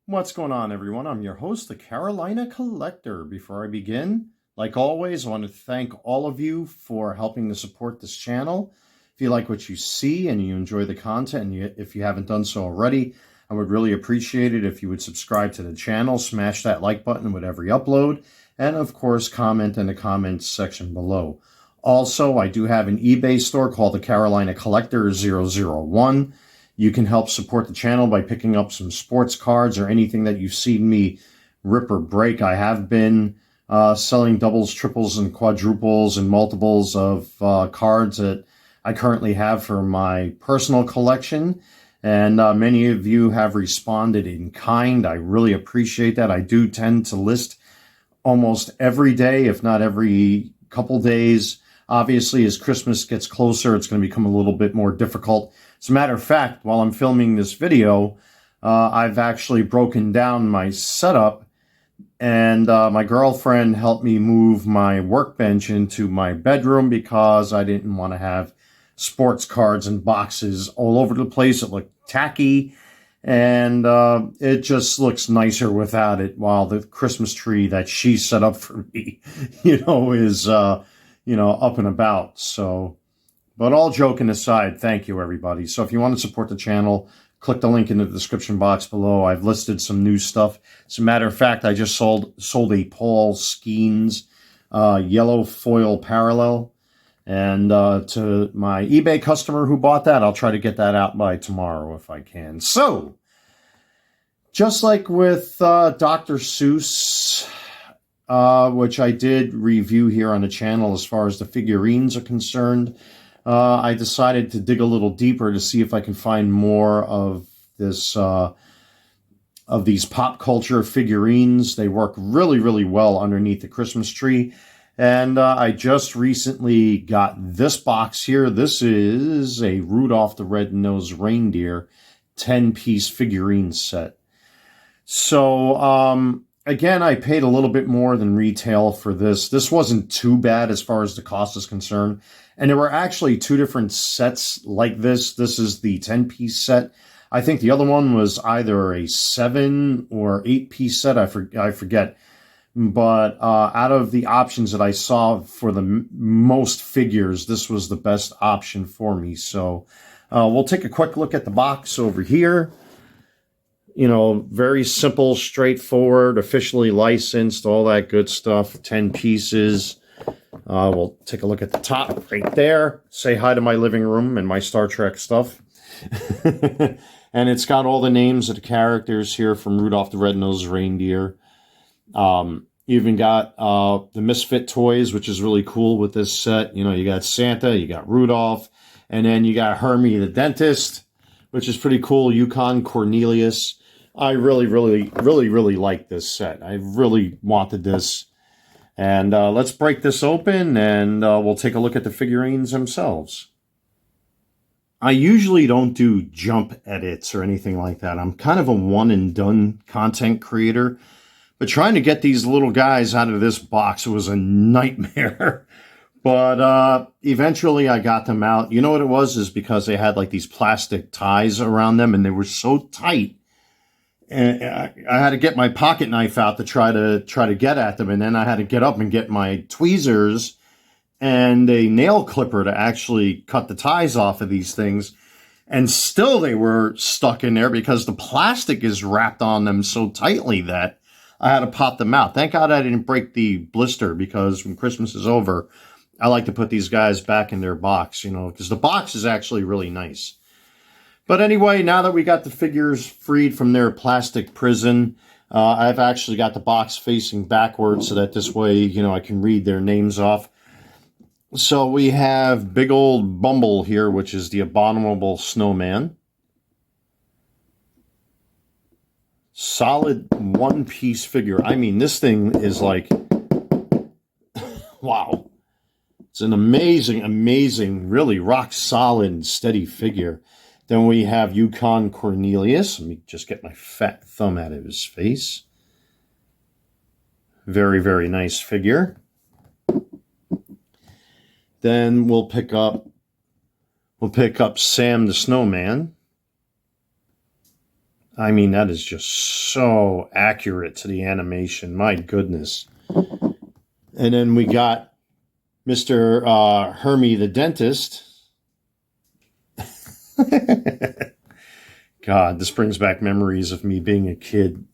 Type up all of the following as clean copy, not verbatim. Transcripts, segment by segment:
What's going on, everyone? I'm your host, the Carolina Collector. Before I begin, like always, I want to thank all of you for helping to support this channel. If you like what you see and you enjoy the content, and if you haven't done so already, I would really appreciate it if you would subscribe to the channel, smash that like button with every upload, and of course, comment in the comments section below. Also, I do have an eBay store called the Carolina Collector 001. You can help support the channel by picking up some sports cards or anything that you've seen me rip or break. I have been selling doubles, triples, and quadruples and multiples of cards that I currently have for my personal collection. And many of you have responded in kind. I really appreciate that. I do tend to list almost every day, if not every couple days. Obviously, as Christmas gets closer, it's going to become a little bit more difficult. As a matter of fact, while I'm filming this video, I've actually broken down my setup, and my girlfriend helped me move my workbench into my bedroom because I didn't want to have sports cards and boxes all over the place. It looked tacky, and it just looks nicer without it, while the Christmas tree that she set up for me, is, up and about. So, but all joking aside, thank you, everybody. So if you want to support the channel, click the link in the description box below. I've listed some new stuff. As a matter of fact, I just sold a Paul Skeens yellow foil parallel. And to my eBay customer who bought that, I'll try to get that out by tomorrow if I can. So, just like with Dr. Seuss, which I did review here on the channel as far as the figurines are concerned, I decided to dig a little deeper to see if I can find more of this, of these pop culture figurines. They work really, really well underneath the Christmas tree. And I just recently got this box here. This is a Rudolph the Red-Nosed Reindeer 10-piece figurine set. So, again, I paid a little bit more than retail for this. This wasn't too bad as far as the cost is concerned. And there were actually two different sets like this. This is the 10-piece set. I think the other one was either a 7 or 8-piece set. I forget. But out of the options that I saw for the most figures, this was the best option for me. So we'll take a quick look at the box over here. Very simple, straightforward, officially licensed, all that good stuff. 10 pieces. We'll take a look at the top right there. Say hi to my living room and my Star Trek stuff. And it's got all the names of the characters here from Rudolph the Red-Nosed Reindeer. You even got the Misfit toys, which is really cool with this set. You got Santa, you got Rudolph, and then you got Hermie the dentist, which is pretty cool. Yukon Cornelius. I really, really, really, really like this set. I really wanted this. And let's break this open, and we'll take a look at the figurines themselves. I usually don't do jump edits or anything like that. I'm kind of a one-and-done content creator. But trying to get these little guys out of this box was a nightmare. But eventually I got them out. You know what it was? Is because they had like these plastic ties around them, and they were so tight. And I had to get my pocket knife out to try to get at them, and then I had to get up and get my tweezers and a nail clipper to actually cut the ties off of these things. And still they were stuck in there because the plastic is wrapped on them so tightly that I had to pop them out. Thank God I didn't break the blister, because when Christmas is over, I like to put these guys back in their box, because the box is actually really nice. But anyway, now that we got the figures freed from their plastic prison, I've actually got the box facing backwards so that this way, I can read their names off. So we have Big Old Bumble here, which is the Abominable Snowman. Solid one-piece figure. I mean, this thing is like, wow. It's an amazing, amazing, really rock-solid, steady figure. Then we have Yukon Cornelius. Let me just get my fat thumb out of his face. Very, very nice figure. Then we'll pick up Sam the Snowman. I mean, that is just so accurate to the animation. My goodness. And then we got Mr. Hermie the dentist. God, this brings back memories of me being a kid.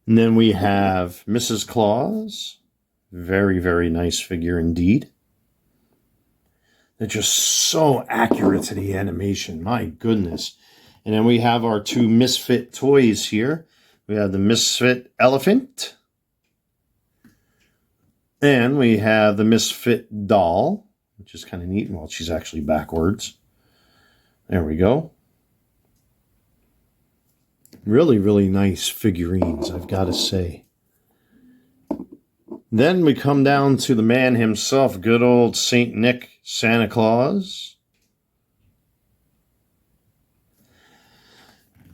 And then we have Mrs. Claus. Very, very nice figure indeed. They're just so accurate to the animation. My goodness. And then we have our two Misfit toys here. We have the Misfit Elephant. And we have the Misfit Doll, which is kind of neat. Well, she's actually backwards. There we go. Really, really nice figurines, I've got to say. Then we come down to the man himself, good old Saint Nick Santa Claus.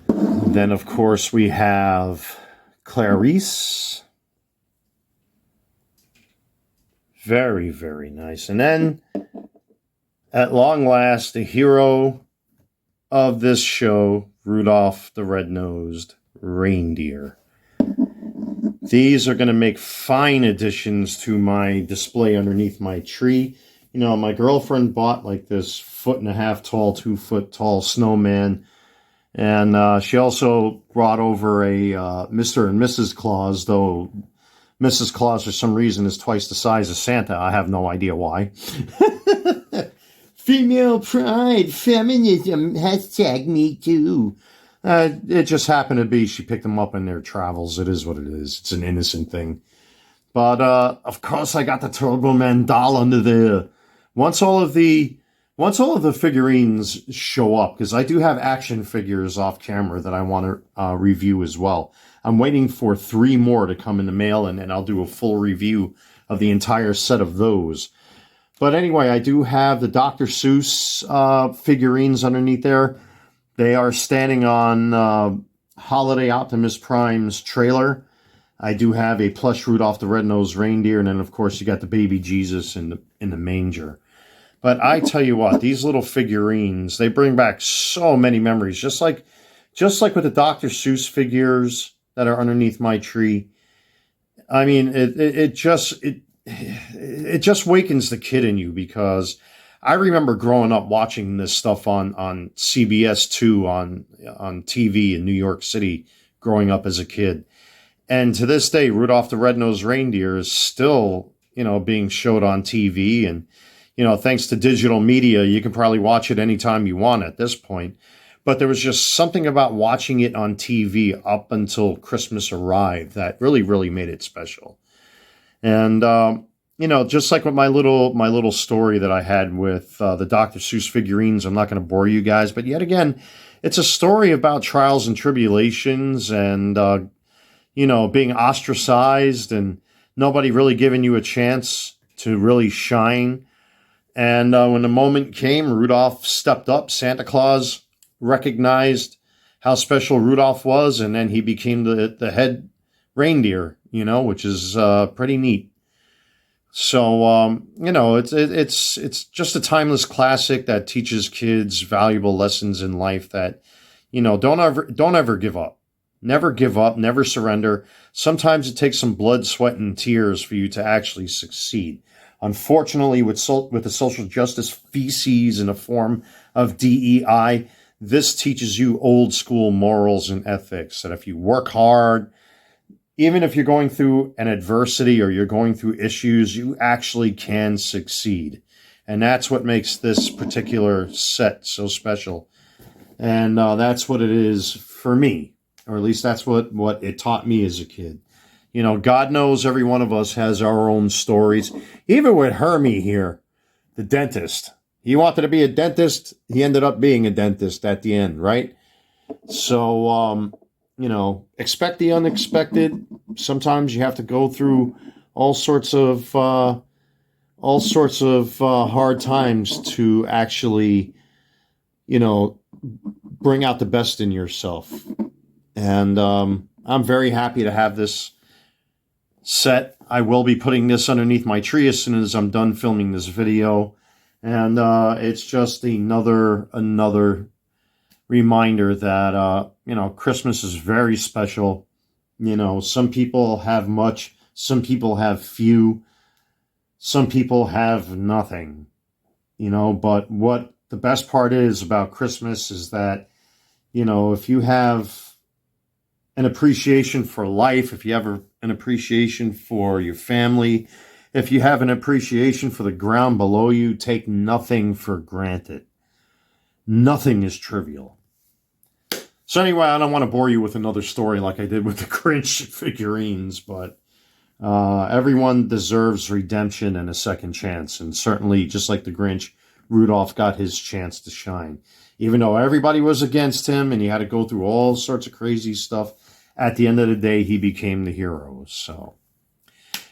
Then, of course, we have Clarice. Very, very nice. And then, at long last, the hero of this show, Rudolph the Red-Nosed Reindeer. These are going to make fine additions to my display underneath my tree. You know, my girlfriend bought like this 1.5 foot tall, 2 foot tall snowman. And she also brought over a Mr. and Mrs. Claus, though Mrs. Claus, for some reason, is twice the size of Santa. I have no idea why. Female pride, feminism, #MeToo. It just happened to be she picked them up in their travels. It is what it is. It's an innocent thing. But, of course, I got the Turbo Man doll under there. Once all of the figurines show up, because I do have action figures off camera that I want to review as well. I'm waiting for 3 more to come in the mail, and then I'll do a full review of the entire set of those. But anyway, I do have the Dr. Seuss figurines underneath there. They are standing on Holiday Optimus Prime's trailer. I do have a plush Rudolph the Red-Nosed Reindeer, and then, of course, you got the baby Jesus in the manger. But I tell you what, these little figurines, they bring back so many memories. Just like with the Dr. Seuss figures that are underneath my tree. I mean, it just wakens the kid in you, because I remember growing up watching this stuff on CBS 2 on TV in New York City growing up as a kid. And to this day, Rudolph the Red-Nosed Reindeer is still, being showed on TV. And, thanks to digital media, you can probably watch it anytime you want at this point. But there was just something about watching it on TV up until Christmas arrived that really, really made it special. And, just like with my little story that I had with the Dr. Seuss figurines, I'm not going to bore you guys, but yet again, it's a story about trials and tribulations and, being ostracized and nobody really giving you a chance to really shine. And when the moment came, Rudolph stepped up. Santa Claus recognized how special Rudolph was, and then he became the head reindeer, which is pretty neat. So, it's just a timeless classic that teaches kids valuable lessons in life that, don't ever give up. Never give up, never surrender. Sometimes it takes some blood, sweat, and tears for you to actually succeed. Unfortunately, with the social justice feces in the form of DEI, this teaches you old school morals and ethics, that if you work hard, even if you're going through an adversity or you're going through issues, you actually can succeed. And that's what makes this particular set so special. And that's what it is for me, or at least that's what it taught me as a kid. God knows every one of us has our own stories. Even with Hermie here, the dentist. He wanted to be a dentist. He ended up being a dentist at the end, right? So, expect the unexpected. Sometimes you have to go through all sorts of hard times to actually, bring out the best in yourself. And I'm very happy to have this set. I will be putting this underneath my tree as soon as I'm done filming this video. And it's just another reminder that, Christmas is very special. Some people have much, some people have few, some people have nothing, but what the best part is about Christmas is that, if you have an appreciation for life, if you have an appreciation for your family, if you have an appreciation for the ground below you, take nothing for granted. Nothing is trivial. So anyway, I don't want to bore you with another story like I did with the Grinch figurines, but everyone deserves redemption and a second chance. And certainly, just like the Grinch, Rudolph got his chance to shine. Even though everybody was against him and he had to go through all sorts of crazy stuff, at the end of the day, he became the hero. So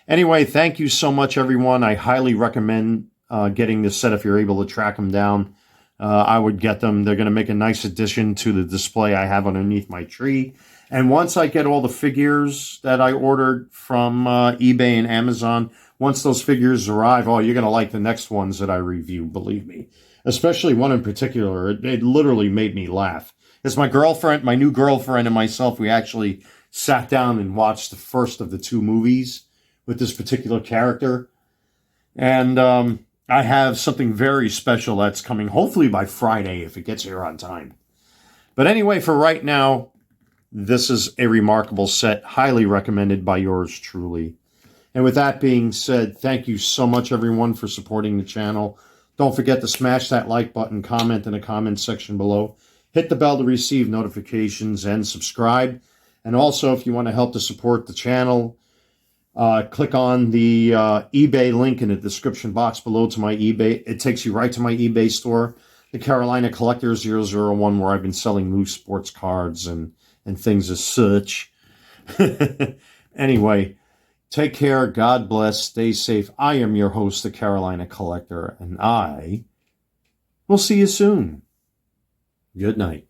anyway, thank you so much, everyone. I highly recommend getting this set if you're able to track them down. I would get them. They're going to make a nice addition to the display I have underneath my tree. And once I get all the figures that I ordered from eBay and Amazon, once those figures arrive, you're going to like the next ones that I review, believe me. Especially one in particular. It literally made me laugh. It's my girlfriend, my new girlfriend, and myself. We actually sat down and watched the first of the two movies with this particular character. And I have something very special that's coming, hopefully by Friday, if it gets here on time. But anyway, for right now, this is a remarkable set, highly recommended by yours truly. And with that being said, thank you so much, everyone, for supporting the channel. Don't forget to smash that like button, comment in the comment section below. Hit the bell to receive notifications and subscribe. And also, if you want to help to support the channel, click on the eBay link in the description box below to my eBay. It takes you right to my eBay store, the Carolina Collector 001, where I've been selling loose sports cards and things as such. Anyway, take care. God bless. Stay safe. I am your host, the Carolina Collector, and I will see you soon. Good night.